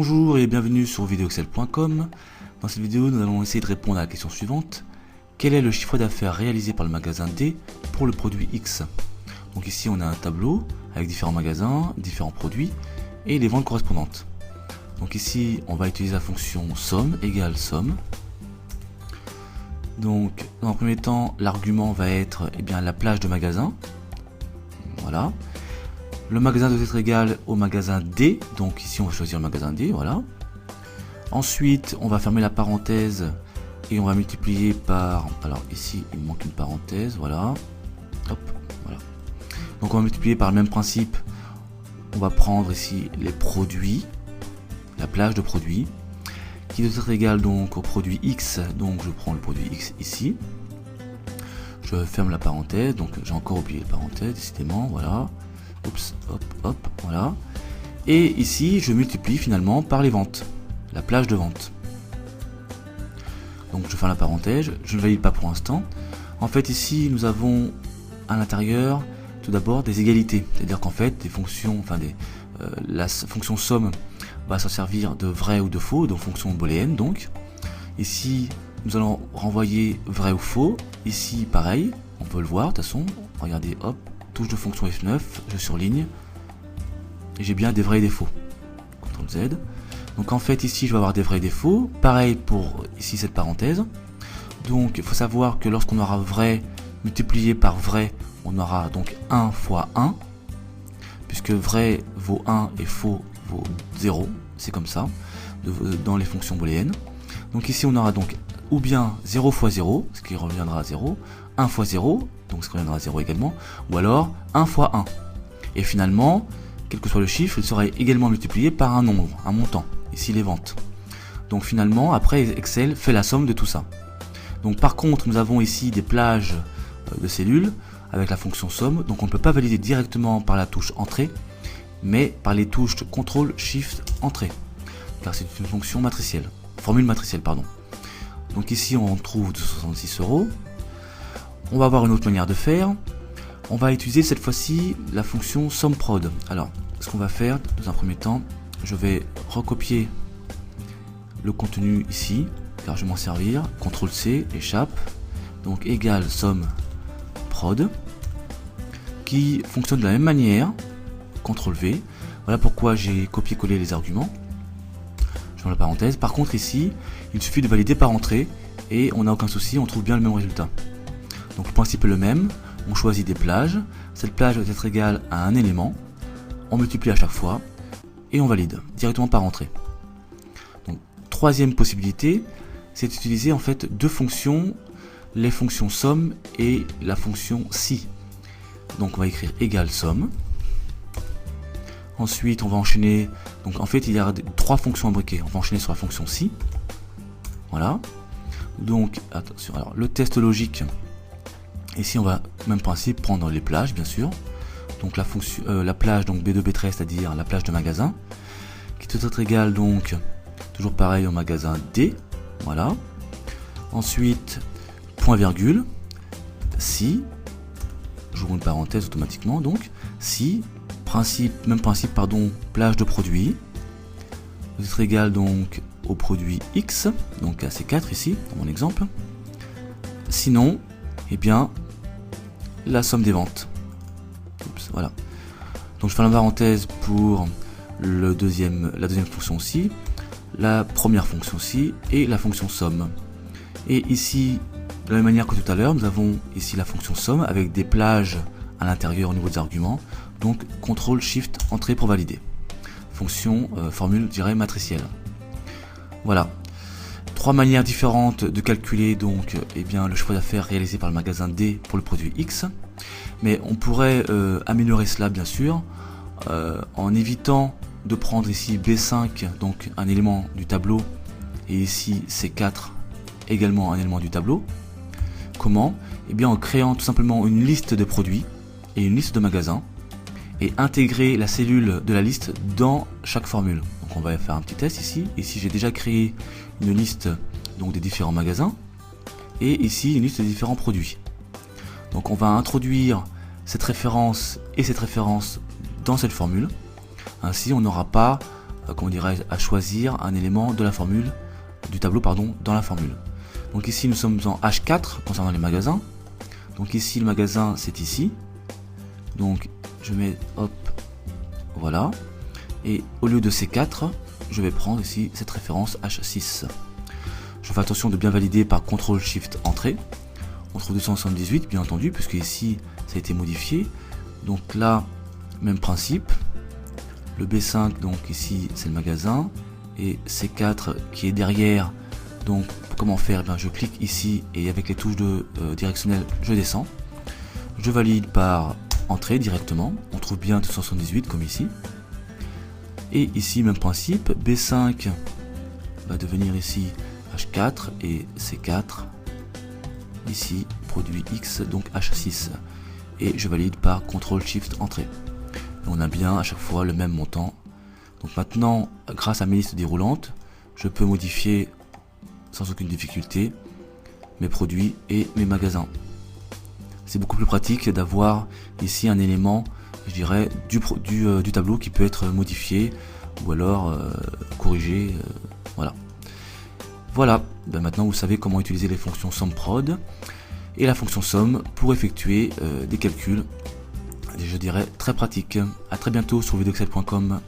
Bonjour et bienvenue sur videoexcel.com. Dans cette vidéo, nous allons essayer de répondre à la question suivante. Quel est le chiffre d'affaires réalisé par le magasin D pour le produit X? Donc ici, on a un tableau avec différents magasins, différents produits et les ventes correspondantes. Donc ici, on va utiliser la fonction somme égale somme. Donc, dans un premier temps, l'argument va être la plage de magasin. Voilà. Le magasin doit être égal au magasin D. Donc ici, on va choisir le magasin D. Voilà. Ensuite, on va fermer la parenthèse et on va multiplier par... Alors ici, il manque une parenthèse. Voilà. Hop. Voilà. Donc, on va multiplier par le même principe. On va prendre ici les produits. La plage de produits. Qui doit être égal donc au produit X, donc je prends le produit X ici, je ferme la parenthèse, donc j'ai encore oublié la parenthèse décidément, voilà, oups, hop, hop, voilà, et ici je multiplie finalement par les ventes, la plage de vente. Donc je ferme la parenthèse, je ne valide pas pour l'instant. En fait ici nous avons à l'intérieur tout d'abord des égalités, c'est-à-dire qu'en fait des fonctions, la fonction somme va s'en servir de vrai ou de faux, donc fonction booléenne. Donc ici nous allons renvoyer vrai ou faux, ici pareil, on peut le voir de toute façon, regardez, hop, touche de fonction F9, je surligne, et j'ai bien des vrais et des faux, CTRL Z. Donc en fait ici je vais avoir des vrais et des faux, pareil pour ici cette parenthèse. Donc il faut savoir que lorsqu'on aura vrai multiplié par vrai, on aura donc 1 fois 1, puisque vrai vaut 1 et faux vaut 0, c'est comme ça, dans les fonctions booléennes. Donc ici on aura donc ou bien 0 fois 0, ce qui reviendra à 0, 1 fois 0, donc ce qui reviendra à 0 également, ou alors 1 fois 1. Et finalement, quel que soit le chiffre, il sera également multiplié par un nombre, un montant, ici les ventes. Donc finalement, après Excel fait la somme de tout ça. Donc par contre, nous avons ici des plages de cellules avec la fonction somme, donc on ne peut pas valider directement par la touche entrée, mais par les touches CTRL SHIFT entrée, car c'est une fonction matricielle, formule matricielle pardon. Donc ici on trouve 266 €. On va avoir une autre manière de faire. On va utiliser cette fois-ci la fonction SUMPROD. Alors ce qu'on va faire dans un premier temps, je vais recopier le contenu ici, car je vais m'en servir. CTRL C, échappe. Donc égal SUMPROD, qui fonctionne de la même manière. CTRL V, voilà pourquoi j'ai copié-collé les arguments. Je ferme la parenthèse. Par contre ici, il suffit de valider par entrée et on n'a aucun souci, on trouve bien le même résultat. Donc le principe est le même, on choisit des plages, cette plage doit être égale à un élément, on multiplie à chaque fois et on valide directement par entrée. Donc troisième possibilité, c'est d'utiliser en fait deux fonctions, les fonctions somme et la fonction si. Donc on va écrire égal somme. Ensuite, on va enchaîner. Donc, en fait, il y a trois fonctions imbriquées. On va enchaîner sur la fonction si. Voilà. Donc, attention. Alors, le test logique. Ici, on va, même principe, prendre les plages, bien sûr. Donc, la fonction, la plage, donc B2, B13, c'est-à-dire la plage de magasin, qui doit être égale, donc, toujours pareil au magasin D. Voilà. Ensuite, point virgule. Si. J'ouvre une parenthèse automatiquement. Donc, si. Même principe, pardon, plage de produit, doit être égal donc au produit X, donc à C4 ici, dans mon exemple. Sinon, la somme des ventes. Oups, voilà. Donc je fais la parenthèse pour la deuxième fonction aussi, la première fonction aussi, et la fonction somme. Et ici, de la même manière que tout à l'heure, nous avons ici la fonction somme avec des plages à l'intérieur au niveau des arguments. Donc CTRL SHIFT entrée pour valider. Fonction formule matricielle. Voilà. Trois manières différentes de calculer donc le chiffre d'affaires réalisé par le magasin D pour le produit X. Mais on pourrait améliorer cela bien sûr en évitant de prendre ici B5, donc un élément du tableau, et ici C4 également un élément du tableau. Comment? En créant tout simplement une liste de produits et une liste de magasins, et intégrer la cellule de la liste dans chaque formule. Donc on va faire un petit test ici. Ici j'ai déjà créé une liste donc des différents magasins et ici une liste des différents produits. Donc on va introduire cette référence et cette référence dans cette formule. Ainsi on n'aura pas comment dirais-je, à choisir un élément de la formule, du tableau pardon, dans la formule. Donc ici nous sommes en H4 concernant les magasins. Donc ici le magasin c'est ici. Donc je mets hop, voilà. Et au lieu de C4, je vais prendre ici cette référence H6. Je fais attention de bien valider par CTRL SHIFT entrée. On trouve 278 bien entendu, puisque ici ça a été modifié. Donc là, même principe. Le B5, donc ici c'est le magasin. Et C4 qui est derrière. Donc comment faire? Ben, je clique ici et avec les touches de directionnelles, je descends. Je valide par entrée directement. On trouve bien 278 comme ici. Et ici, même principe. B5 va devenir ici H4 et C4. Ici, produit X, donc H6. Et je valide par CTRL SHIFT entrée. Et on a bien à chaque fois le même montant. Donc maintenant, grâce à mes listes déroulantes, je peux modifier sans aucune difficulté mes produits et mes magasins. C'est beaucoup plus pratique d'avoir ici un élément, je dirais, du tableau qui peut être modifié ou alors corrigé. Voilà. Voilà, ben maintenant vous savez comment utiliser les fonctions SUMPROD et la fonction SUM pour effectuer des calculs, je dirais très pratiques. A très bientôt sur videoexcel.com.